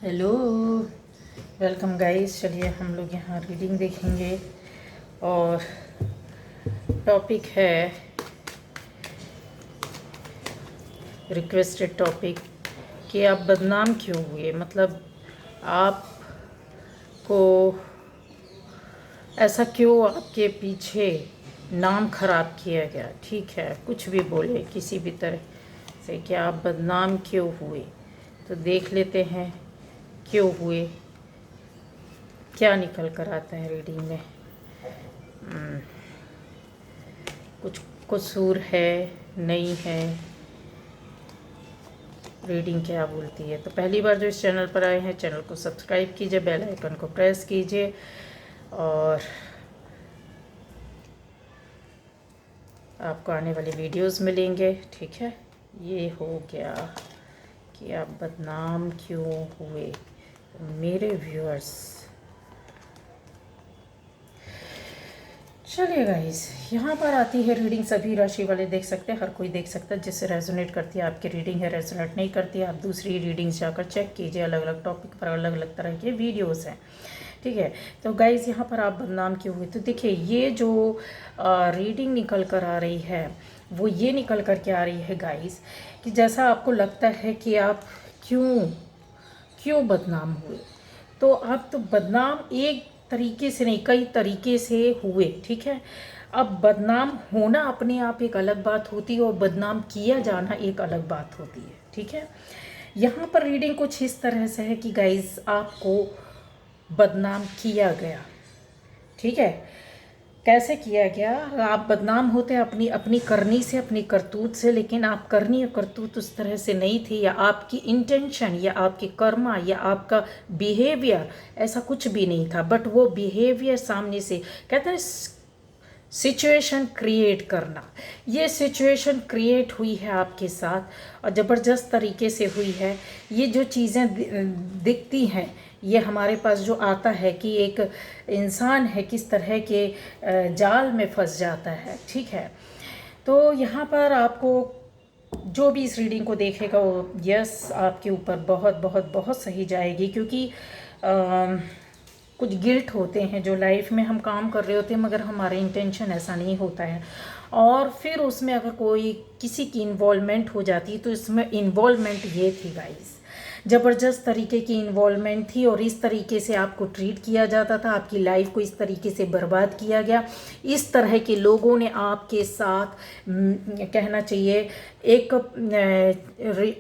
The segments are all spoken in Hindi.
Hello, welcome guys. चलिए हम लोग यहाँ रीडिंग देखेंगे और टॉपिक है रिक्वेस्टेड टॉपिक कि आप बदनाम क्यों हुए। मतलब आपको ऐसा क्यों आपके पीछे नाम खराब किया गया। ठीक है, कुछ भी बोले किसी भी तरह से कि आप बदनाम क्यों हुए, तो देख लेते हैं क्यों हुए, क्या निकल कर आता है रीडिंग में। कुछ कसूर है, नहीं है, रीडिंग क्या बोलती है। तो पहली बार जो इस चैनल पर आए हैं, चैनल को सब्सक्राइब कीजिए, बेल आइकन को प्रेस कीजिए और आपको आने वाली वीडियोस मिलेंगे। ठीक है, ये हो गया कि आप बदनाम क्यों हुए मेरे व्यूअर्स। चलिए गाइस, यहाँ पर आती है रीडिंग। सभी राशि वाले देख सकते हैं, हर कोई देख सकता है। जिससे रेजोनेट करती है आपकी रीडिंग है, रेजोनेट नहीं करती है आप दूसरी रीडिंग्स जाकर चेक कीजिए। अलग अलग टॉपिक पर अलग अलग तरह के वीडियोस हैं। ठीक है, तो गाइस यहाँ पर आप बदनाम क्यों हुए, तो देखिए ये जो रीडिंग निकल कर आ रही है वो ये निकल कर के आ रही है गाइस कि जैसा आपको लगता है कि आप क्यों क्यों बदनाम हुए। तो आप तो बदनाम एक तरीके से नहीं, कई तरीके से हुए। ठीक है, अब बदनाम होना अपने आप एक अलग बात होती है और बदनाम किया जाना एक अलग बात होती है। ठीक है, यहाँ पर रीडिंग कुछ इस तरह से है कि गाइस आपको बदनाम किया गया। ठीक है, कैसे किया गया। आप बदनाम होते हैं अपनी अपनी करनी से, अपनी करतूत से, लेकिन आप करनी और करतूत उस तरह से नहीं थी, या आपकी इंटेंशन या आपकी कर्मा या आपका बिहेवियर ऐसा कुछ भी नहीं था। बट वो बिहेवियर सामने से, कहते हैं सिचुएशन क्रिएट करना, ये सिचुएशन क्रिएट हुई है आपके साथ और ज़बरदस्त तरीके से हुई है। ये जो चीज़ें दिखती हैं, ये हमारे पास जो आता है कि एक इंसान है किस तरह के जाल में फंस जाता है। ठीक है, तो यहाँ पर आपको जो भी इस रीडिंग को देखेगा वो यस आपके ऊपर बहुत बहुत बहुत सही जाएगी। क्योंकि कुछ गिल्ट होते हैं जो लाइफ में हम काम कर रहे होते हैं मगर हमारा इंटेंशन ऐसा नहीं होता है, और फिर उसमें अगर कोई किसी की इन्वॉल्वमेंट हो जाती है तो इसमें इन्वॉल्वमेंट ये थी गाइस, ज़बरदस्त तरीके की इन्वॉल्वमेंट थी और इस तरीके से आपको ट्रीट किया जाता था, आपकी लाइफ को इस तरीके से बर्बाद किया गया। इस तरह के लोगों ने आपके साथ कहना चाहिए एक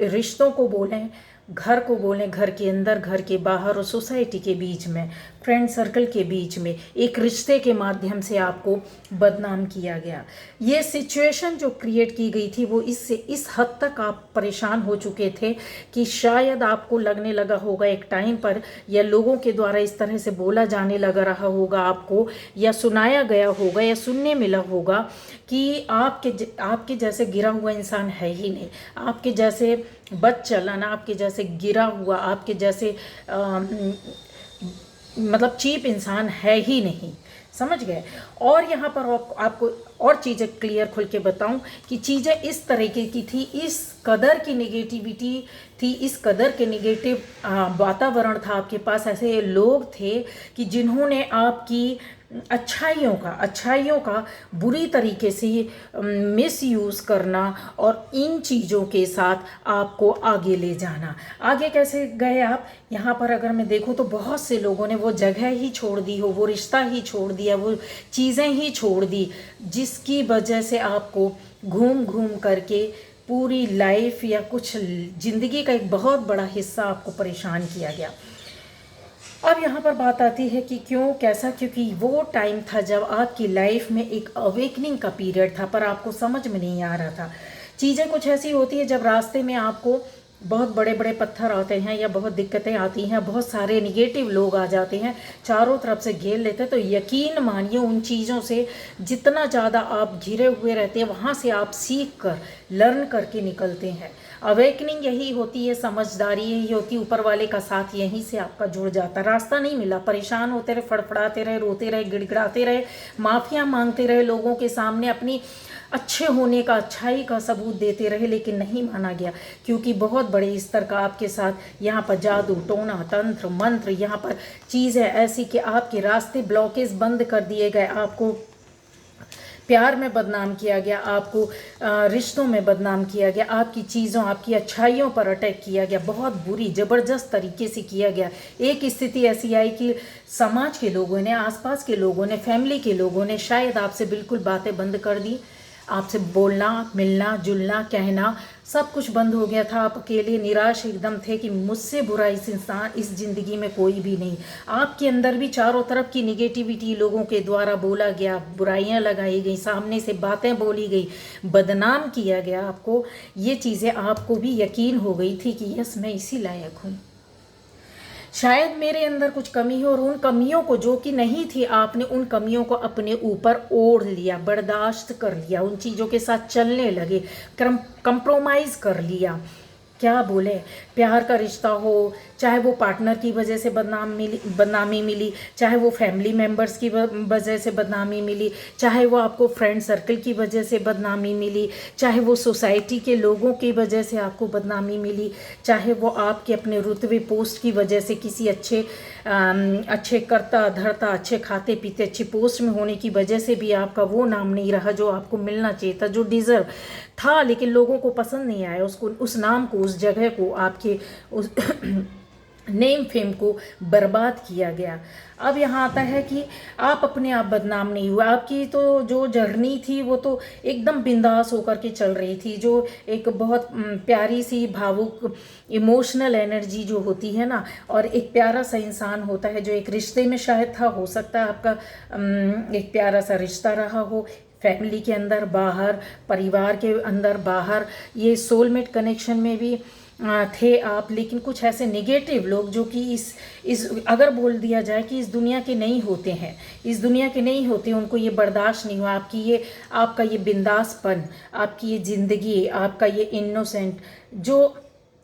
रिश्तों को बोलें, घर को बोलें, घर के अंदर, घर के बाहर और सोसाइटी के बीच में, फ्रेंड सर्कल के बीच में एक रिश्ते के माध्यम से आपको बदनाम किया गया। ये सिचुएशन जो क्रिएट की गई थी वो इससे इस हद तक आप परेशान हो चुके थे कि शायद आपको लगने लगा होगा एक टाइम पर, या लोगों के द्वारा इस तरह से बोला जाने लगा रहा होगा आपको, या सुनाया गया होगा या सुनने मिला होगा कि आपके जैसे गिरा हुआ इंसान है ही नहीं, आपके जैसे बद चलन, आपके जैसे गिरा हुआ, आपके जैसे मतलब चीप इंसान है ही नहीं। समझ गए। और यहाँ पर आपको और चीज़ें क्लियर खुल के बताऊं कि चीज़ें इस तरीके की थी, इस कदर की नेगेटिविटी थी, इस कदर के नेगेटिव वातावरण था आपके पास। ऐसे लोग थे कि जिन्होंने आपकी अच्छाइयों का बुरी तरीके से मिस यूज़ करना और इन चीज़ों के साथ आपको आगे ले जाना। आगे कैसे गए आप, यहाँ पर अगर मैं देखूँ तो बहुत से लोगों ने वो जगह ही छोड़ दी हो, वो रिश्ता ही छोड़ दिया, वो चीज़ें ही छोड़ दी, जिसकी वजह से आपको घूम घूम करके पूरी लाइफ या कुछ ज़िंदगी का एक बहुत बड़ा हिस्सा आपको परेशान किया गया। अब यहाँ पर बात आती है कि क्यों, कैसा, क्योंकि वो टाइम था जब आपकी लाइफ में एक अवेकनिंग का पीरियड था, पर आपको समझ में नहीं आ रहा था। चीज़ें कुछ ऐसी होती है जब रास्ते में आपको बहुत बड़े बड़े पत्थर आते हैं या बहुत दिक्कतें आती हैं, बहुत सारे निगेटिव लोग आ जाते हैं, चारों तरफ से घेर लेते हैं, तो यकीन मानिए उन चीज़ों से जितना ज़्यादा आप घिरे हुए रहते हैं वहाँ से आप सीख कर लर्न करके निकलते हैं। अवेकनिंग यही होती है, समझदारी यही होती है, ऊपर वाले का साथ यहीं से आपका जुड़ जाता। रास्ता नहीं मिला, परेशान होते रहे, फड़फड़ाते रहे, रोते रहे, गिड़गिड़ाते रहे, माफ़ियाँ मांगते रहे लोगों के सामने, अपनी अच्छे होने का, अच्छाई का सबूत देते रहे, लेकिन नहीं माना गया, क्योंकि बहुत बड़े स्तर का आपके साथ यहाँ पर जादू टोना तंत्र मंत्र, यहाँ पर चीज़ें ऐसी कि आपके रास्ते ब्लॉकेज बंद कर दिए गए, आपको प्यार में बदनाम किया गया, आपको रिश्तों में बदनाम किया गया, आपकी चीज़ों, आपकी अच्छाइयों पर अटैक किया गया, बहुत बुरी ज़बरदस्त तरीके से किया गया। एक स्थिति ऐसी आई कि समाज के लोगों ने, आसपास के लोगों ने, फैमिली के लोगों ने शायद आपसे बिल्कुल बातें बंद कर दी, आपसे बोलना, मिलना, जुलना, कहना, सब कुछ बंद हो गया था। आप अकेले निराश एकदम थे कि मुझसे बुरा इस इंसान, इस ज़िंदगी में कोई भी नहीं। आपके अंदर भी चारों तरफ की निगेटिविटी लोगों के द्वारा बोला गया, बुराइयां लगाई गई, सामने से बातें बोली गई, बदनाम किया गया आपको। ये चीज़ें आपको भी यकीन हो गई थी कि यस, मैं इसी लायक हूँ, शायद मेरे अंदर कुछ कमी हो, और उन कमियों को जो कि नहीं थी, आपने उन कमियों को अपने ऊपर ओढ़ लिया, बर्दाश्त कर लिया, उन चीज़ों के साथ चलने लगे, कंप्रोमाइज़ कर लिया। क्या बोले, प्यार का रिश्ता हो, चाहे वो पार्टनर की वजह से बदनामी मिली, चाहे वो फैमिली मेम्बर्स की वजह से बदनामी मिली, चाहे वो आपको फ्रेंड सर्कल की वजह से बदनामी मिली, चाहे वो सोसाइटी के लोगों की वजह से आपको बदनामी मिली, चाहे वो आपके अपने रुतबे पोस्ट की वजह से किसी अच्छे करता धरता, अच्छे खाते पीते, अच्छी पोस्ट में होने की वजह से भी आपका वो नाम नहीं रहा जो आपको मिलना चाहिए था, जो डिज़र्व था, लेकिन लोगों को पसंद नहीं आया, उसको, उस नाम को, उस जगह को, आपके उस नेम फेम को बर्बाद किया गया। अब यहाँ आता है कि आप अपने आप बदनाम नहीं हुआ, आपकी तो जो जर्नी थी वो तो एकदम बिंदास होकर के चल रही थी, जो एक बहुत प्यारी सी भावुक इमोशनल एनर्जी जो होती है ना, और एक प्यारा सा इंसान होता है जो एक रिश्ते में शायद था, हो सकता है आपका एक प्यारा सा रिश्ता रहा हो, फैमिली के अंदर बाहर, परिवार के अंदर बाहर, ये सोलमेट कनेक्शन में भी थे आप, लेकिन कुछ ऐसे नेगेटिव लोग जो कि इस अगर बोल दिया जाए कि इस दुनिया के नहीं होते हैं, इस दुनिया के नहीं होते, उनको ये बर्दाश्त नहीं हुआ, आपका ये बिंदासपन, आपकी ये ज़िंदगी, आपका ये इनोसेंट जो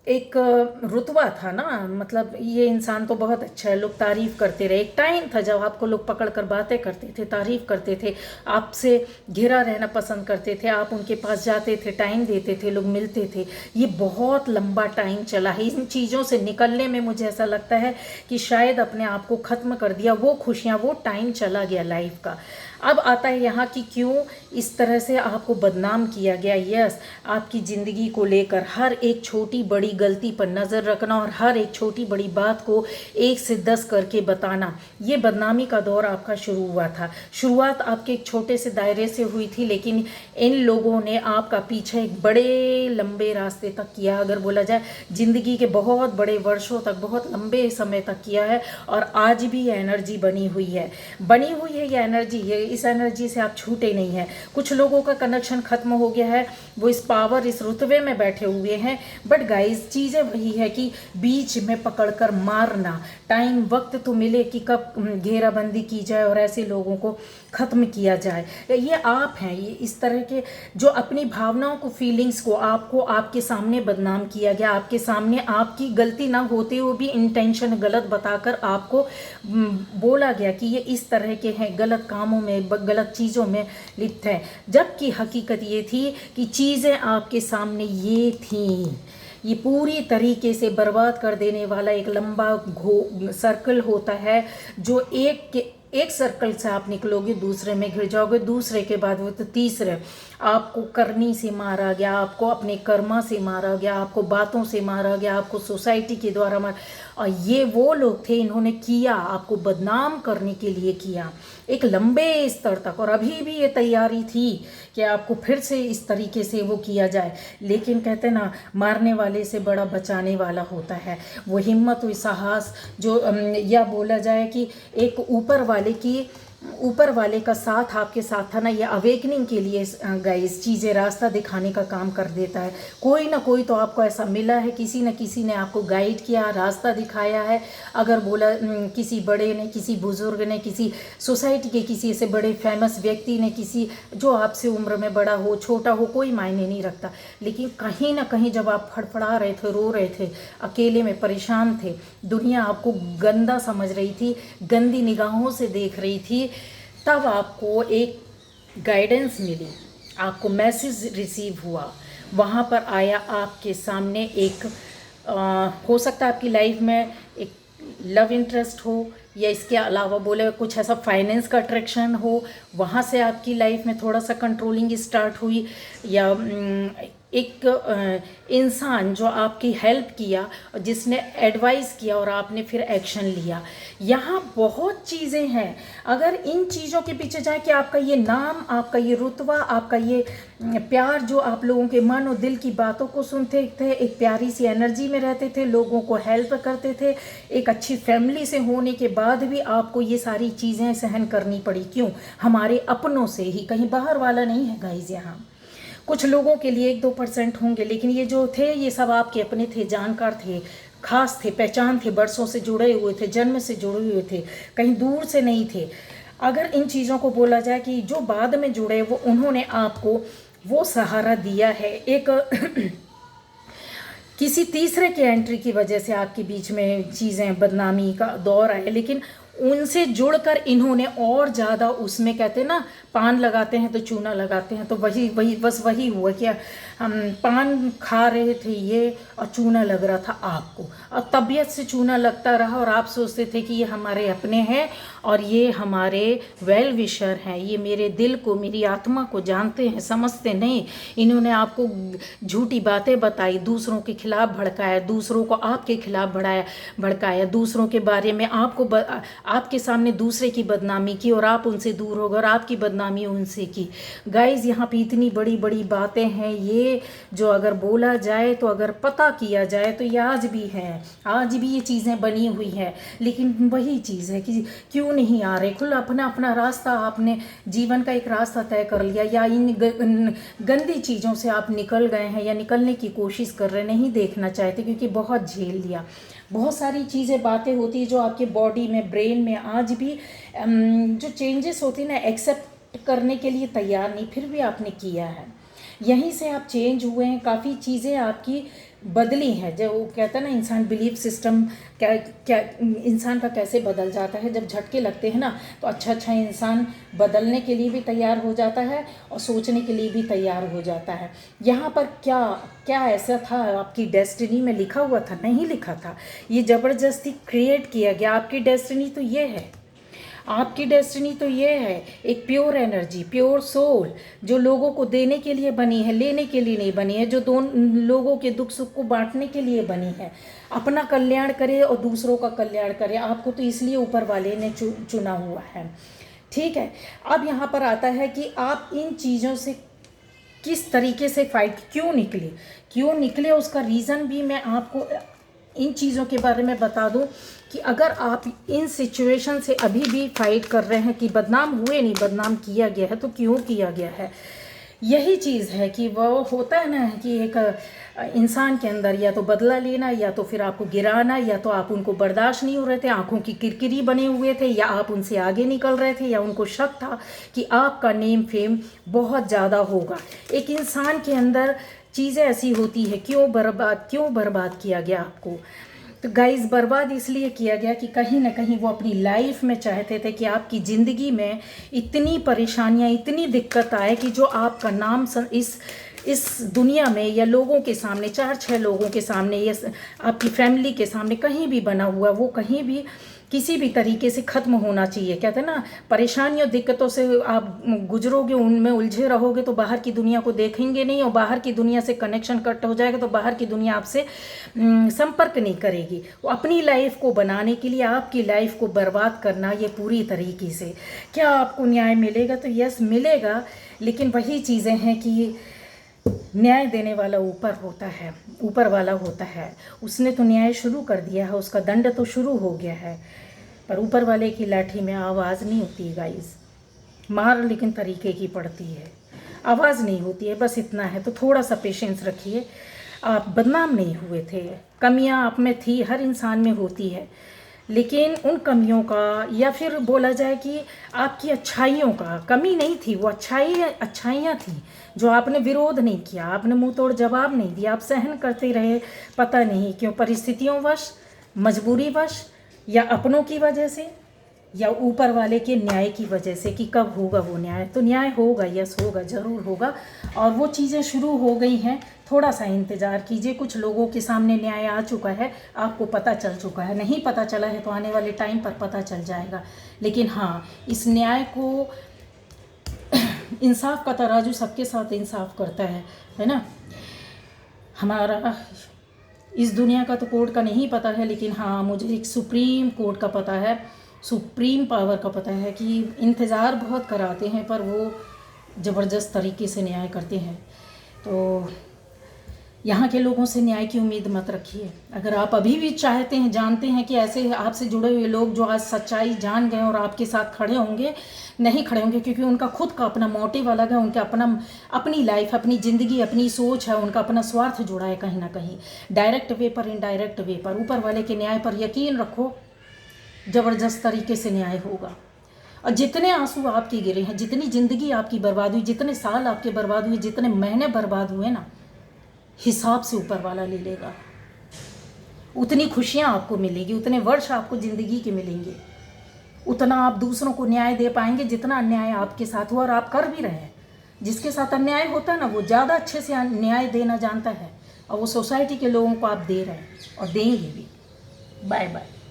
एक रुतबा था ना, मतलब ये इंसान तो बहुत अच्छा है, लोग तारीफ़ करते रहे। एक टाइम था जब आपको लोग पकड़ कर बातें करते थे, तारीफ़ करते थे, आपसे घिरा रहना पसंद करते थे, आप उनके पास जाते थे, टाइम देते थे, लोग मिलते थे। ये बहुत लंबा टाइम चला है, इन चीज़ों से निकलने में मुझे ऐसा लगता है कि शायद अपने आप को ख़त्म कर दिया, वो खुशियाँ, वो टाइम चला गया लाइफ का। अब आता है यहाँ कि क्यों इस तरह से आपको बदनाम किया गया। यस, आपकी ज़िंदगी को लेकर हर एक छोटी बड़ी गलती पर नज़र रखना और हर एक छोटी बड़ी बात को 1 से 10 करके बताना, ये बदनामी का दौर आपका शुरू हुआ था। शुरुआत आपके एक छोटे से दायरे से हुई थी, लेकिन इन लोगों ने आपका पीछे एक बड़े लंबे रास्ते तक किया, अगर बोला जाए ज़िंदगी के बहुत बड़े वर्षों तक, बहुत लंबे समय तक किया है, और आज भी ये एनर्जी बनी हुई है ये एनर्जी है, इस एनर्जी से आप छूटे नहीं हैं। कुछ लोगों का कनेक्शन ख़त्म हो गया है, वो इस पावर, इस रुतबे में बैठे हुए हैं, बट गाइस चीज़ें वही है कि बीच में पकड़कर मारना, टाइम वक्त तो मिले कि कब घेराबंदी की जाए और ऐसे लोगों को ख़त्म किया जाए। ये आप हैं, ये इस तरह के जो अपनी भावनाओं को, फीलिंग्स को, आपको आपके सामने बदनाम किया गया, आपके सामने आपकी गलती ना होते हुए भी इंटेंशन गलत बताकर आपको बोला गया कि ये इस तरह के हैं, गलत कामों में, गलत चीज़ों में लिप्त हैं, जबकि हकीकत ये थी कि चीज़ें आपके सामने ये थीं। ये पूरी तरीके से बर्बाद कर देने वाला एक लंबा सर्कल होता है, जो एक सर्कल से आप निकलोगे, दूसरे में घिर जाओगे, दूसरे के बाद वो तो तीसरे। आपको करनी से मारा गया, आपको अपने कर्मा से मारा गया, आपको बातों से मारा गया, आपको सोसाइटी के द्वारा मारा। और ये वो लोग थे, इन्होंने किया, आपको बदनाम करने के लिए किया एक लंबे स्तर तक, और अभी भी ये तैयारी थी कि आपको फिर से इस तरीके से वो किया जाए। लेकिन कहते ना, मारने वाले से बड़ा बचाने वाला होता है। वो हिम्मत, वो साहस जो या बोला जाए कि एक ऊपर वाले का साथ आपके साथ था ना, ये अवेकनिंग के लिए गाइस चीज़ें रास्ता दिखाने का काम कर देता है। कोई ना कोई तो आपको ऐसा मिला है, किसी न किसी ने आपको गाइड किया, रास्ता दिखाया है। अगर बोला किसी बड़े ने, किसी बुज़ुर्ग ने, किसी सोसाइटी के किसी ऐसे बड़े फेमस व्यक्ति ने, किसी जो आपसे उम्र में बड़ा हो, छोटा हो, कोई मायने नहीं रखता, लेकिन कहीं ना कहीं जब आप फड़फड़ा रहे थे, रो रहे थे, अकेले में परेशान थे, दुनिया आपको गंदा समझ रही थी, गंदी निगाहों से देख रही थी, तब आपको एक गाइडेंस मिली, आपको मैसेज रिसीव हुआ, वहाँ पर आया आपके सामने एक हो सकता है आपकी लाइफ में एक लव इंटरेस्ट हो, या इसके अलावा बोले कुछ ऐसा फाइनेंस का अट्रैक्शन हो, वहाँ से आपकी लाइफ में थोड़ा सा कंट्रोलिंग स्टार्ट हुई, या एक इंसान जो आपकी हेल्प किया और जिसने एडवाइस किया और आपने फिर एक्शन लिया। यहाँ बहुत चीज़ें हैं। अगर इन चीज़ों के पीछे जाए कि आपका ये नाम, आपका ये रुतबा, आपका ये प्यार, जो आप लोगों के मन और दिल की बातों को सुनते थे, एक प्यारी सी एनर्जी में रहते थे, लोगों को हेल्प करते थे, एक अच्छी फैमिली से होने के बाद भी आपको ये सारी चीज़ें सहन करनी पड़ी। क्यों? हमारे अपनों से ही, कहीं बाहर वाला नहीं है गाइज। यहाँ कुछ लोगों के लिए 1-2% होंगे, लेकिन ये जो थे ये सब आपके अपने थे, जानकार थे, खास थे, पहचान थे, बरसों से जुड़े हुए थे, जन्म से जुड़े हुए थे, कहीं दूर से नहीं थे। अगर इन चीज़ों को बोला जाए कि जो बाद में जुड़े वो उन्होंने आपको वो सहारा दिया है, एक किसी तीसरे के एंट्री की वजह से आपके बीच में चीज़ें बदनामी का दौर आए, लेकिन उनसे जुड़कर इन्होंने और ज़्यादा उसमें, कहते हैं ना पान लगाते हैं तो चूना लगाते हैं, तो वही वही बस वही हुआ कि हम पान खा रहे थे ये और चूना लग रहा था आपको, और तबीयत से चूना लगता रहा और आप सोचते थे कि ये हमारे अपने हैं और ये हमारे वेल विशर हैं, ये मेरे दिल को, मेरी आत्मा को जानते हैं, समझते नहीं। इन्होंने आपको झूठी बातें बताई, दूसरों के खिलाफ भड़काया, दूसरों को आपके खिलाफ भड़काया, दूसरों के बारे में आपके सामने दूसरे की बदनामी की और आप उनसे दूर हो गए और आपकी बदनामी उनसे की। गाइज यहाँ पे इतनी बड़ी बड़ी बातें हैं, ये जो अगर बोला जाए तो, अगर पता किया जाए तो ये आज भी है, आज भी ये चीज़ें बनी हुई हैं। लेकिन वही चीज़ है कि क्यों नहीं आ रहे खुल अपना अपना रास्ता, आपने जीवन का एक रास्ता तय कर लिया, या इन गंदी चीज़ों से आप निकल गए हैं या निकलने की कोशिश कर रहे, नहीं देखना चाहते क्योंकि बहुत झेल लिया। बहुत सारी चीज़ें, बातें होती है जो आपके बॉडी में, ब्रेन में आज भी जो चेंजेस होती है ना, एक्सेप्ट करने के लिए तैयार नहीं, फिर भी आपने किया है। यहीं से आप चेंज हुए हैं, काफ़ी चीज़ें आपकी बदली हैं। जो वो कहता है ना, इंसान बिलीफ सिस्टम क्या इंसान का कैसे बदल जाता है जब झटके लगते हैं ना, तो अच्छा इंसान बदलने के लिए भी तैयार हो जाता है और सोचने के लिए भी तैयार हो जाता है। यहाँ पर क्या ऐसा था आपकी डेस्टिनी में लिखा हुआ था? नहीं लिखा था, ये ज़बरदस्ती क्रिएट किया गया। आपकी डेस्टिनी तो ये है, आपकी डेस्टिनी तो ये है, एक प्योर एनर्जी, प्योर सोल, जो लोगों को देने के लिए बनी है, लेने के लिए नहीं बनी है, जो लोगों के दुख सुख को बांटने के लिए बनी है, अपना कल्याण करे और दूसरों का कल्याण करे। आपको तो इसलिए ऊपर वाले ने चुना हुआ है। ठीक है, अब यहाँ पर आता है कि आप इन चीज़ों से किस तरीके से फाइट, क्यों निकले, उसका रीज़न भी मैं आपको इन चीज़ों के बारे में बता दूं कि अगर आप इन सिचुएशन से अभी भी फाइट कर रहे हैं कि बदनाम हुए नहीं, बदनाम किया गया है, तो क्यों किया गया है? यही चीज़ है कि वो होता है ना कि एक इंसान के अंदर या तो बदला लेना, या तो फिर आपको गिराना, या तो आप उनको बर्दाश्त नहीं हो रहे थे, आंखों की किरकिरी बने हुए थे, या आप उनसे आगे निकल रहे थे, या उनको शक था कि आपका नेम फेम बहुत ज़्यादा होगा। एक इंसान के अंदर चीज़ें ऐसी होती है, क्यों बर्बाद किया गया आपको? तो गाइस, बर्बाद इसलिए किया गया कि कहीं ना कहीं वो अपनी लाइफ में चाहते थे कि आपकी ज़िंदगी में इतनी परेशानियां, इतनी दिक्कत आए कि जो आपका नाम इस दुनिया में या लोगों के सामने, 4-6 लोगों के सामने या आपकी फैमिली के सामने कहीं भी बना हुआ, वो कहीं भी किसी भी तरीके से ख़त्म होना चाहिए। कहते हैं ना, परेशानियों दिक्कतों से आप गुजरोगे, उनमें उलझे रहोगे तो बाहर की दुनिया को देखेंगे नहीं, और बाहर की दुनिया से कनेक्शन कट हो जाएगा तो बाहर की दुनिया आपसे संपर्क नहीं करेगी। वो अपनी लाइफ को बनाने के लिए आपकी लाइफ को बर्बाद करना, ये पूरी तरीके से। क्या आपको न्याय मिलेगा? तो यस मिलेगा, लेकिन वही चीज़ें हैं कि न्याय देने वाला ऊपर वाला होता है। उसने तो न्याय शुरू कर दिया है, उसका दंड तो शुरू हो गया है, पर ऊपर वाले की लाठी में आवाज़ नहीं होती गाइस। मार लेकिन तरीके की पड़ती है, आवाज़ नहीं होती है। बस इतना है, तो थोड़ा सा पेशेंस रखिए। आप बदनाम नहीं हुए थे, कमियां आप में थी, हर इंसान में होती है, लेकिन उन कमियों का, या फिर बोला जाए कि आपकी अच्छाइयों का, कमी नहीं थी, वो अच्छाइयाँ थी जो आपने विरोध नहीं किया, आपने मुंह तोड़ जवाब नहीं दिया, आप सहन करते रहे। पता नहीं क्यों, परिस्थितियों वश, मजबूरी वश, या अपनों की वजह से, या ऊपर वाले के न्याय की वजह से कि कब होगा वो न्याय। तो न्याय होगा, यस होगा, ज़रूर होगा। और वो चीज़ें शुरू हो गई हैं, थोड़ा सा इंतज़ार कीजिए। कुछ लोगों के सामने न्याय आ चुका है, आपको पता चल चुका है। नहीं पता चला है तो आने वाले टाइम पर पता चल जाएगा। लेकिन हाँ, इस न्याय को इंसाफ का तराजू सबके साथ इंसाफ करता है ना। हमारा इस दुनिया का तो कोर्ट का नहीं पता है, लेकिन हाँ मुझे एक सुप्रीम कोर्ट का पता है, सुप्रीम पावर का पता है कि इंतज़ार बहुत कराते हैं पर वो ज़बरदस्त तरीके से न्याय करते हैं। तो यहाँ के लोगों से न्याय की उम्मीद मत रखिए। अगर आप अभी भी चाहते हैं, जानते हैं कि ऐसे आपसे जुड़े हुए लोग जो आज सच्चाई जान गए और आपके साथ खड़े होंगे, नहीं खड़े होंगे, क्योंकि उनका खुद का अपना मोटिव अलग है, उनका अपनी लाइफ, अपनी ज़िंदगी, अपनी सोच है, उनका अपना स्वार्थ जुड़ा है कहीं ना कहीं, डायरेक्ट वे पर, इनडायरेक्ट वे पर। ऊपर वाले के न्याय पर यकीन रखो, ज़बरदस्त तरीके से न्याय होगा। और जितने आंसू आपके गिरे हैं, जितनी ज़िंदगी आपकी बर्बाद हुई, जितने साल आपके बर्बाद हुए, जितने महीने बर्बाद हुए ना, हिसाब से ऊपर वाला ले लेगा। उतनी खुशियाँ आपको मिलेगी, उतने वर्ष आपको ज़िंदगी के मिलेंगे, उतना आप दूसरों को न्याय दे पाएंगे जितना अन्याय आपके साथ हुआ। और आप कर भी रहे हैं। जिसके साथ अन्याय होता है ना, वो ज़्यादा अच्छे से न्याय देना जानता है, और वो सोसाइटी के लोगों को आप दे रहे हैं और देंगे भी। Bye bye.